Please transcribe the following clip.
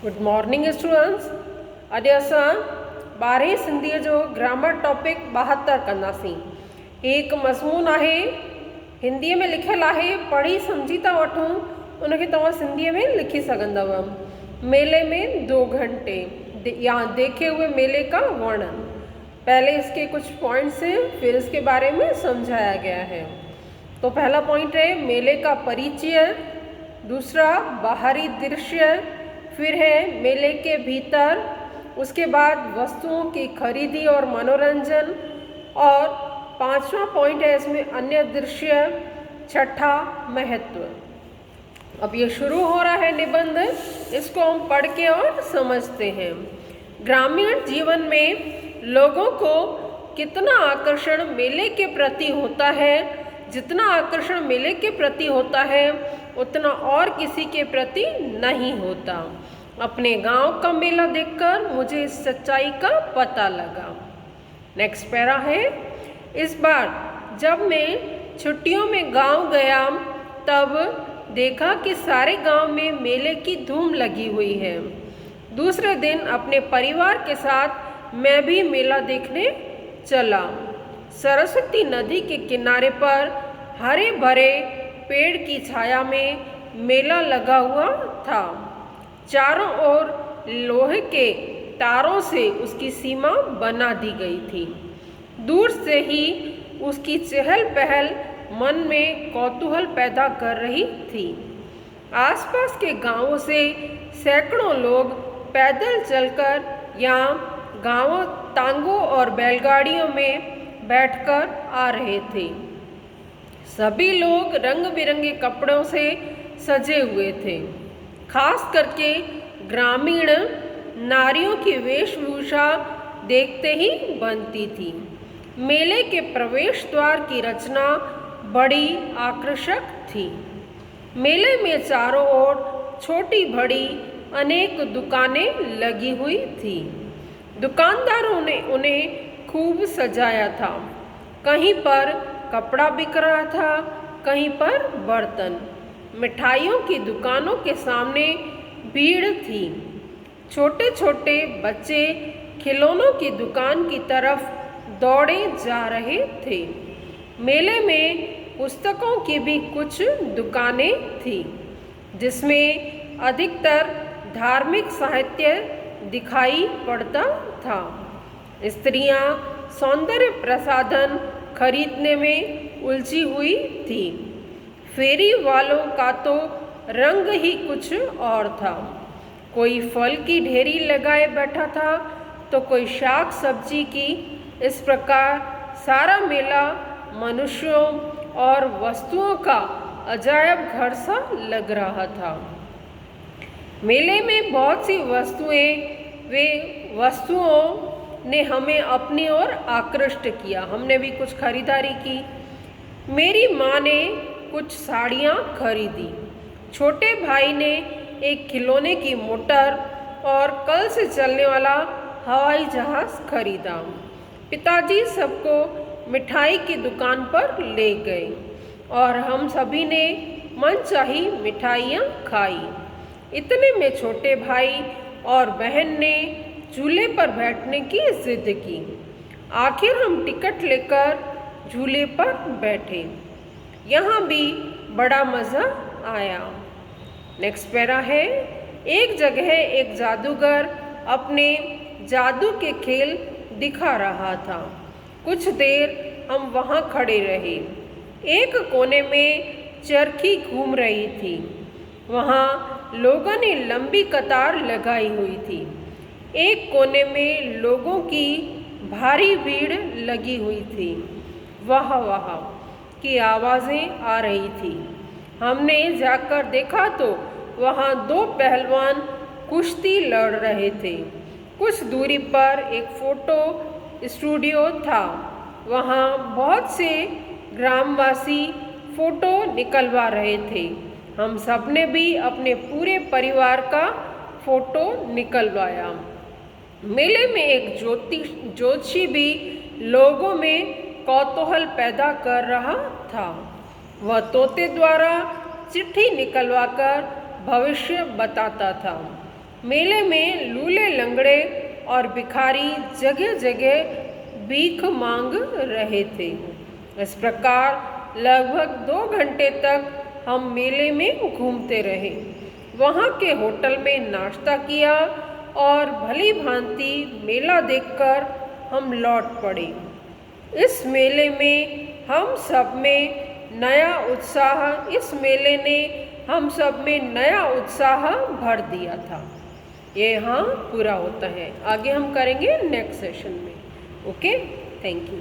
Good morning students. अॼु असां 12 सिंधीअ जो ग्रामर टॉपिक 72 कंदासीं। हिकु मज़मून आहे, हिंदीअ में लिखियलु आहे, पढ़ी सम्झी था वठूं, उनखे तव्हां सिंधीअ में लिखी सघंदव। मेले में 2 घंटे या देखे हुए मेले का वर्णन। पहले इसके कुछ पॉइंट्स हैं, फिर इसके बारे में समझाया गया है। तो पहला पॉइंट है मेले का परिचय, दूसरा बाहरी दृश्य, फिर है मेले के भीतर, उसके बाद वस्तुओं की खरीदी और मनोरंजन, और 5वां पॉइंट है इसमें अन्य दृश्य, छठा महत्व। अब ये शुरू हो रहा है निबंध, इसको हम पढ़ के और समझते हैं। ग्रामीण जीवन में लोगों को कितना आकर्षण मेले के प्रति होता है, जितना आकर्षण मेले के प्रति होता है उतना और किसी के प्रति नहीं होता। अपने गांव का मेला देखकर मुझे इस सच्चाई का पता लगा। नेक्स्ट पैरा है, इस बार जब मैं छुट्टियों में गांव गया तब देखा कि सारे गांव में मेले की धूम लगी हुई है। दूसरे दिन अपने परिवार के साथ मैं भी मेला देखने चला। सरस्वती नदी के किनारे पर हरे भरे पेड़ की छाया में मेला लगा हुआ था। चारों ओर लोहे के तारों से उसकी सीमा बना दी गई थी। दूर से ही उसकी चहल पहल मन में कौतूहल पैदा कर रही थी। आसपास के गांवों से सैकड़ों लोग पैदल चलकर या गांवों टांगों और बैलगाड़ियों में बैठकर आ रहे थे। सभी लोग रंग बिरंगे कपड़ों से सजे हुए थे। खास करके ग्रामीण नारियों की वेशभूषा देखते ही बनती थी। मेले के प्रवेश द्वार की रचना बड़ी आकर्षक थी। मेले में चारों ओर छोटी बड़ी अनेक दुकानें लगी हुई थी। दुकानदारों ने उन्हें खूब सजाया था। कहीं पर कपड़ा बिक रहा था, कहीं पर बर्तन। मिठाइयों की दुकानों के सामने भीड़ थी। छोटे छोटे बच्चे खिलौनों की दुकान की तरफ दौड़े जा रहे थे। मेले में पुस्तकों की भी कुछ दुकानें थी, जिसमें अधिकतर धार्मिक साहित्य दिखाई पड़ता था। स्त्रियां सौंदर्य प्रसाधन खरीदने में उलझी हुई थी। फेरी वालों का तो रंग ही कुछ और था। कोई फल की ढेरी लगाए बैठा था तो कोई शाक सब्जी की। इस प्रकार सारा मेला मनुष्यों और वस्तुओं का अजायब घर सा लग रहा था। मेले में बहुत सी वस्तुओं ने हमें अपनी ओर आकृष्ट किया। हमने भी कुछ खरीदारी की। मेरी माँ ने कुछ साड़ियाँ खरीदी। छोटे भाई ने एक खिलौने की मोटर और कल से चलने वाला हवाई जहाज़ खरीदा। पिताजी सबको मिठाई की दुकान पर ले गए और हम सभी ने मनचाही मिठाइयाँ खाई। इतने में छोटे भाई और बहन ने झूले पर बैठने की जिद की। आखिर हम टिकट लेकर झूले पर बैठे। यहाँ भी बड़ा मज़ा आया। नेक्स्ट पैरा है, एक जगह एक जादूगर अपने जादू के खेल दिखा रहा था। कुछ देर हम वहाँ खड़े रहे। एक कोने में चरखी घूम रही थी। वहाँ लोगों ने लंबी कतार लगाई हुई थी। एक कोने में लोगों की भारी भीड़ लगी हुई थी। वाह वाह की आवाज़ें आ रही थी। हमने जाकर देखा तो वहाँ 2 पहलवान कुश्ती लड़ रहे थे। कुछ दूरी पर एक फोटो स्टूडियो था। वहाँ बहुत से ग्रामवासी फोटो निकलवा रहे थे। हम सब ने भी अपने पूरे परिवार का फोटो निकलवाया। मेले में एक ज्योतिषी भी लोगों में कौतूहल पैदा कर रहा था। वह तोते द्वारा चिट्ठी निकलवाकर भविष्य बताता था। मेले में लूले लंगड़े और भिखारी जगह जगह भीख मांग रहे थे। इस प्रकार लगभग 2 घंटे तक हम मेले में घूमते रहे। वहाँ के होटल में नाश्ता किया और भली भांति मेला देखकर हम लौट पड़े। इस मेले में हम सब में नया उत्साह इस मेले ने हम सब में नया उत्साह भर दिया था। ये यहाँ पूरा होता है। आगे हम करेंगे नेक्स्ट सेशन में। Okay, thank you.